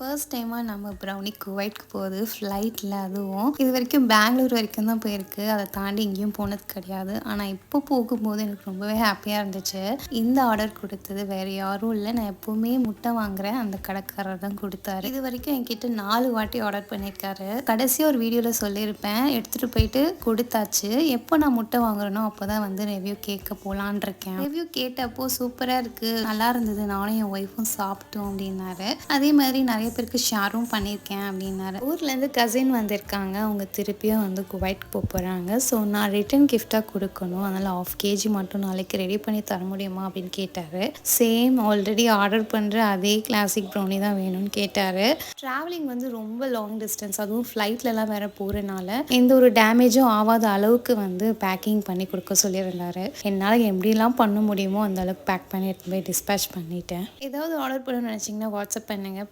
First டைமாக நம்ம brownie குவைட்க்கு போகுது ஃப்ளைட்டில். அதுவும் இது வரைக்கும் பெங்களூர் வரைக்கும் தான் போயிருக்கு, அதை தாண்டி எங்கேயும் போனது கிடையாது. ஆனால் இப்போ போகும்போது எனக்கு ரொம்பவே ஹாப்பியாக இருந்துச்சு. இந்த ஆர்டர் கொடுத்தது வேறு யாரும் இல்லை, நான் எப்போவுமே முட்டை வாங்குகிறேன் அந்த கடைக்காரர் தான் கொடுத்தாரு. இது வரைக்கும் என்கிட்ட 4 வாட்டி ஆர்டர் பண்ணியிருக்காரு. கடைசியாக ஒரு வீடியோவில் சொல்லியிருப்பேன், எடுத்துகிட்டு போயிட்டு கொடுத்தாச்சு. எப்போ நான் முட்டை வாங்குறேனோ அப்போ தான் வந்து ரிவ்யூ கேட்க போகலான் இருக்கேன். ரிவ்யூ கேட்டப்போ சூப்பராக இருக்குது, நல்லா இருந்தது, நானும் என் ஒய்ஃபும் சாப்பிட்டோம் அப்படின்னாரு. அதே மாதிரி நிறைய பேருக்கு ஷேரும் பண்ணியிருக்கேன் அப்படின்னாரு. ஊர்லேருந்து கசின் வந்திருக்காங்க, அவங்க திருப்பியும் வந்து குவைட்க்கு போகிறாங்க. ஸோ நான் ரிட்டன் கிஃப்டாக கொடுக்கணும், அதனால் 1/2 kg மட்டும் நாளைக்கு ரெடி பண்ணி தர முடியுமா அப்படின்னு கேட்டார். சேம் ஆல்ரெடி ஆர்டர் பண்ணுற அதே கிளாசிக் ப்ரௌனி தான் வேணும்னு கேட்டார். ட்ராவலிங் வந்து ரொம்ப லாங் டிஸ்டன்ஸ், அதுவும் ஃப்ளைட்லலாம் வேறு போகிறனால எந்த ஒரு டேமேஜும் ஆகாத அளவுக்கு வந்து பேக்கிங் பண்ணி கொடுக்க சொல்லியிருந்தாரு. என்னால் எப்படிலாம் பண்ண முடியுமோ அந்த அளவுக்கு பேக் பண்ணி எடுத்து போய் டிஸ்பேச் பண்ணிட்டேன். ஏதாவது ஆர்டர் பண்ணணும்னு நினச்சிங்கன்னா வாட்ஸ்அப் பண்ணுங்கள்.